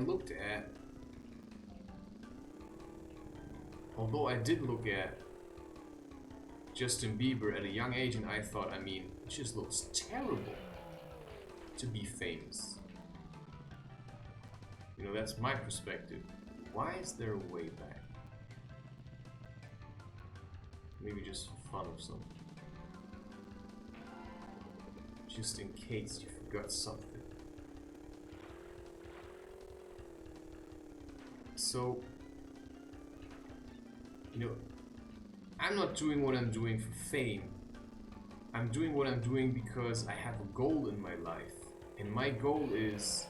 did look at Justin Bieber at a young age, and I thought, I mean, it just looks terrible to be famous. You know, that's my perspective. Why is there a way back? Maybe just for fun or something. Just in case you forgot something. So, you know, I'm not doing what I'm doing for fame. I'm doing what I'm doing because I have a goal in my life. And my goal is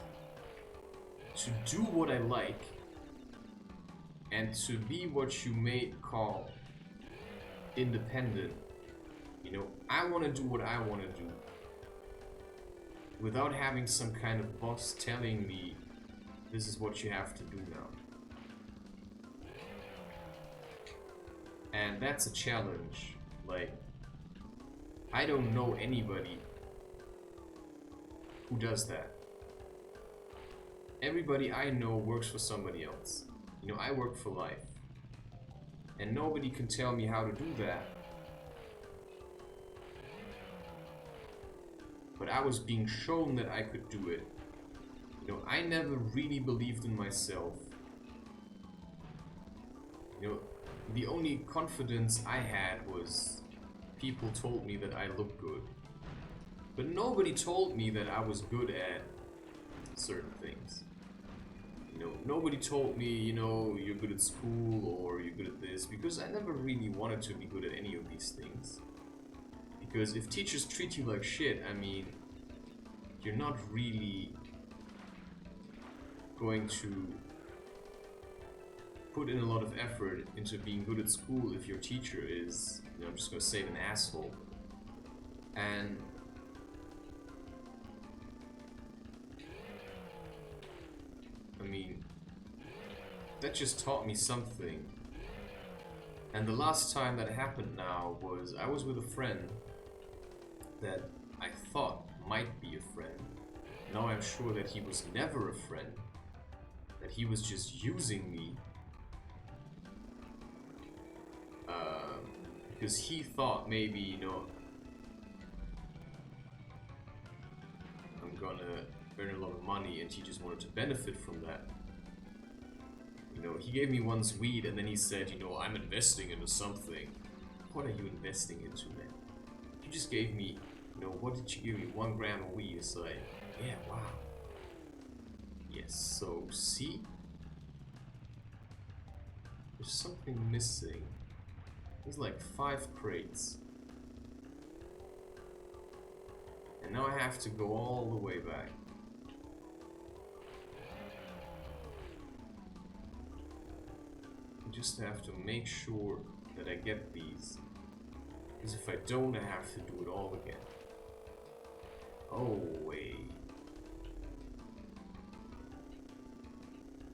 to do what I like and to be what you may call independent. You know, I want to do what I want to do without having some kind of boss telling me this is what you have to do now. And that's a challenge. Like, I don't know anybody who does that. Everybody I know works for somebody else. You know, I work for life. And nobody can tell me how to do that. But I was being shown that I could do it. You know, I never really believed in myself. You know, the only confidence I had was people told me that I looked good. But nobody told me that I was good at certain things. You know, nobody told me, you know, you're good at school or you're good at this, because I never really wanted to be good at any of these things. Because if teachers treat you like shit, I mean, you're not really going to put in a lot of effort into being good at school if your teacher is, you know, I'm just gonna say, an asshole. And I mean, that just taught me something. And the last time that happened now was I was with a friend that I thought might be a friend. Now I'm sure that he was never a friend, that he was just using me. Because he thought maybe, you know, I'm gonna earn a lot of money, and he just wanted to benefit from that. You know, he gave me once weed, and then he said, you know, I'm investing into something. What are you investing into, man? You just gave me, you know, what did you give me? 1 gram of weed. It's like, yeah, wow. Yes, so see? There's something missing. There's like 5 crates. And now I have to go all the way back. I just have to make sure that I get these. Because if I don't, I have to do it all again. Oh, wait.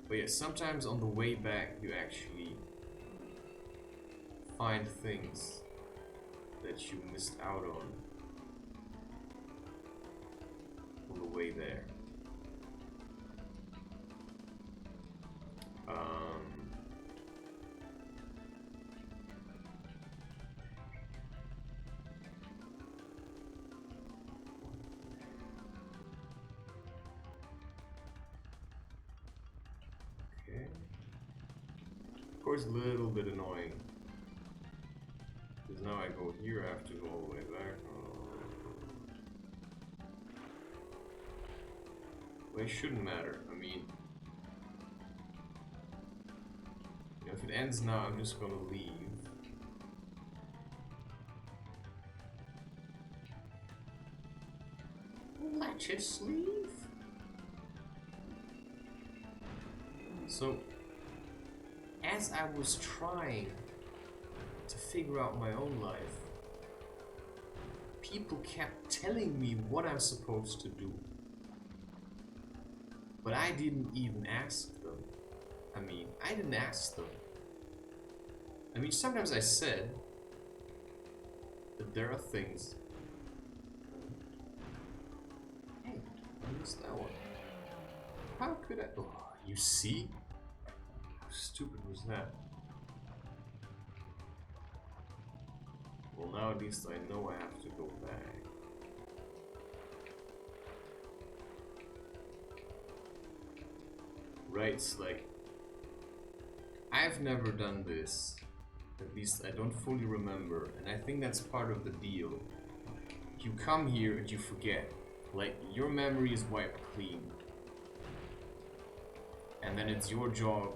But yeah, sometimes on the way back you actually find things that you missed out on the way there. Okay. Of course, a little bit annoying. Because now I go here, I have to go all the way back. Well, it shouldn't matter. I mean, you know, if it ends now, I'm just gonna leave. Let us leave. So, as I was trying to figure out my own life, people kept telling me what I'm supposed to do. But I didn't even ask them. I mean, I didn't ask them. I mean, sometimes I said that there are things. Hey, I missed that one. How could I? Oh, you see? How stupid was that? Well, now at least I know I have to go back. Right, it's like, I've never done this. At least I don't fully remember, and I think that's part of the deal. You come here and you forget. Like, your memory is wiped clean. And then it's your job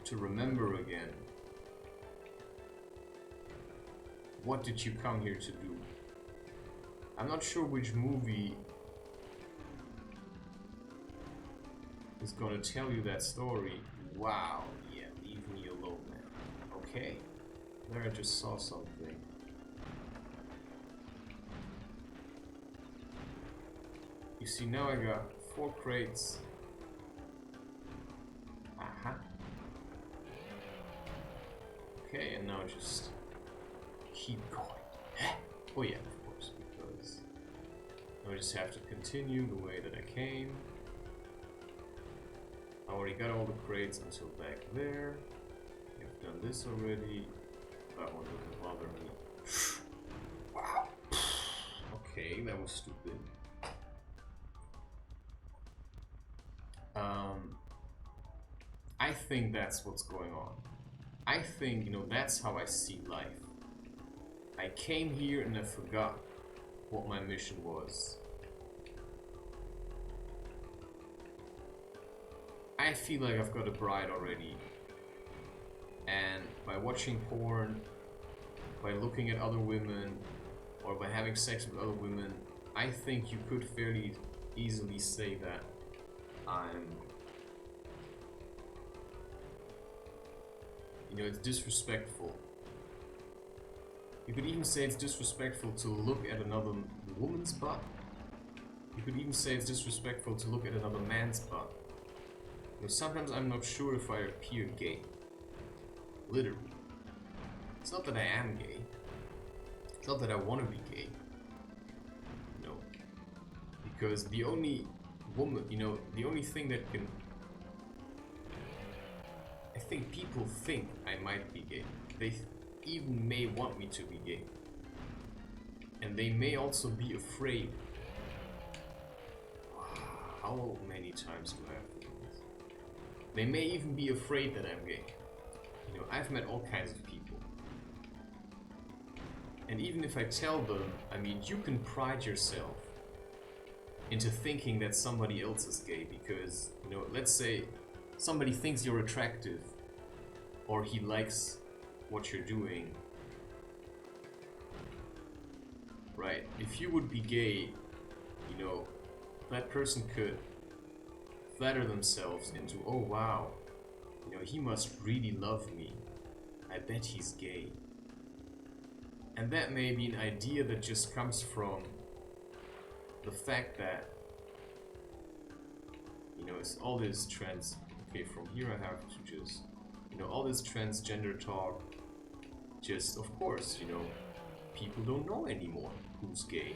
to remember again. What did you come here to do? I'm not sure which movie is gonna tell you that story. Wow, yeah, leave me alone, man. Okay, there I just saw something. You see, now I got 4 crates. Aha. Okay, and now just keep going. Oh yeah, of course, because now I just have to continue the way that I came. I already got all the crates until back there. I've done this already. That one doesn't bother me. Wow. Okay, that was stupid. I think that's what's going on. I think, you know, that's how I see life. I came here and I forgot what my mission was. I feel like I've got a bride already, and by watching porn, by looking at other women, or by having sex with other women, I think you could fairly easily say that you know, it's disrespectful. You could even say it's disrespectful to look at another woman's butt. You could even say it's disrespectful to look at another man's butt. You know, sometimes I'm not sure if I appear gay. Literally. It's not that I am gay. It's not that I want to be gay. You know, because the only woman, you know, the only thing that can... I think people think I might be gay. They even may want me to be gay. And they may also be afraid. How many times do I have to do this? They may even be afraid that I'm gay. You know, I've met all kinds of people. And even if I tell them, I mean, you can pride yourself into thinking that somebody else is gay because, you know, let's say somebody thinks you're attractive or he likes what you're doing. Right, if you would be gay, you know, that person could flatter themselves into, oh wow, you know, he must really love me. I bet he's gay. And that may be an idea that just comes from the fact that, you know, it's all this okay, from here I have to just, you know, all this transgender talk, just, of course, you know, people don't know anymore who's gay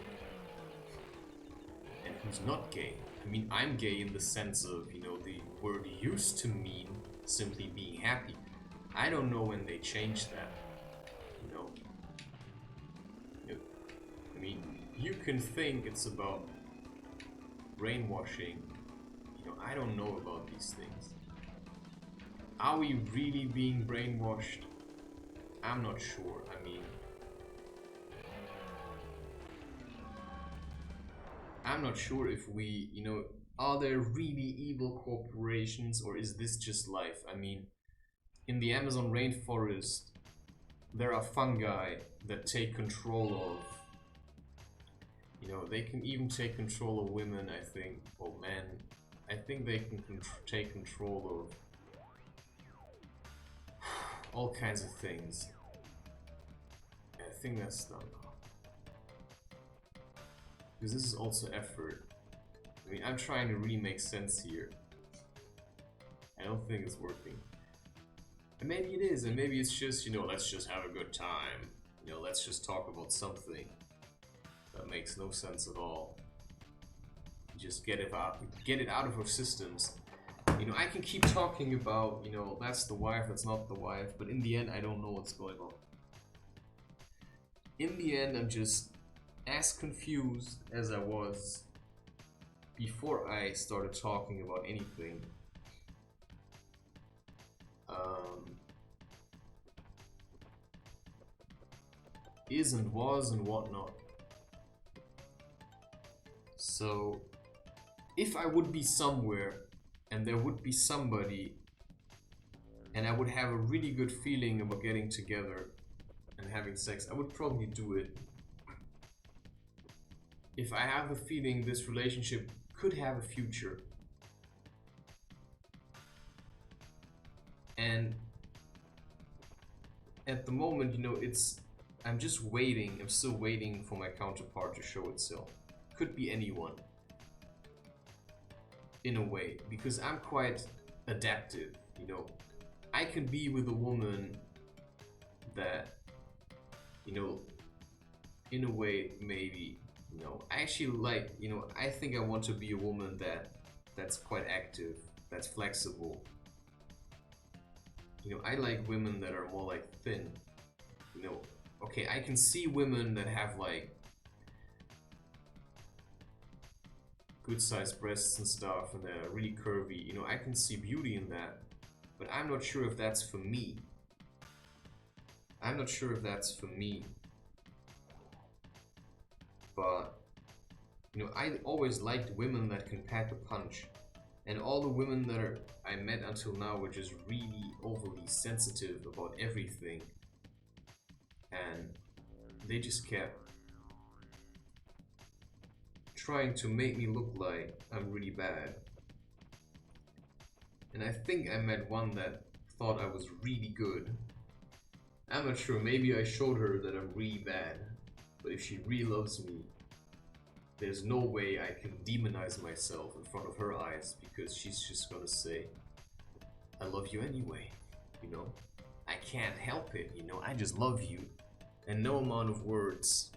and who's not gay. I mean, I'm gay in the sense of, you know, the word used to mean simply being happy. I don't know when they changed that, you know. I mean, you can think it's about brainwashing. You know, I don't know about these things. Are we really being brainwashed? I'm not sure. I mean, I'm not sure if we, you know, are there really evil corporations or is this just life? I mean, in the Amazon rainforest, there are fungi that take control of, you know, they can even take control of women, I think, or men. I think they can take control of all kinds of things. I think that's done now. Because this is also effort. I mean, I'm trying to really make sense here. I don't think it's working. And maybe it is, and maybe it's just, you know, let's just have a good time. You know, let's just talk about something that makes no sense at all. Just get it out of our systems. You know, I can keep talking about, you know, that's the wife, that's not the wife, but in the end, I don't know what's going on. In the end, I'm just as confused as I was before I started talking about anything. Is and was and whatnot. So, if I would be somewhere and there would be somebody and I would have a really good feeling about getting together and having sex, I would probably do it. If I have the feeling this relationship could have a future. And at the moment, you know, I'm just waiting, I'm still waiting for my counterpart to show itself. Could be anyone. In a way, because I'm quite adaptive, you know. I can be with a woman that, you know, in a way, maybe, you know, I actually like, you know, I think I want to be a woman that's quite active, that's flexible. You know, I like women that are more like thin, you know. Okay, I can see women that have like good sized breasts and stuff and they're really curvy, you know, I can see beauty in that, but I'm not sure if that's for me. I'm not sure if that's for me. But, you know, I always liked women that can pack a punch. And all the women that I met until now were just really overly sensitive about everything. And they just kept trying to make me look like I'm really bad. And I think I met one that thought I was really good. I'm not sure, maybe I showed her that I'm really bad. But if she really loves me, there's no way I can demonize myself in front of her eyes because she's just gonna say, I love you anyway, you know? I can't help it, you know? I just love you. And no amount of words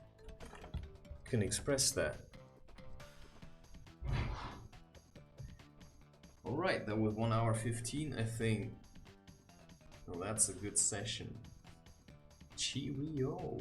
can express that. Alright, that was 1 hour 15, I think. Well, that's a good session. Cheerio.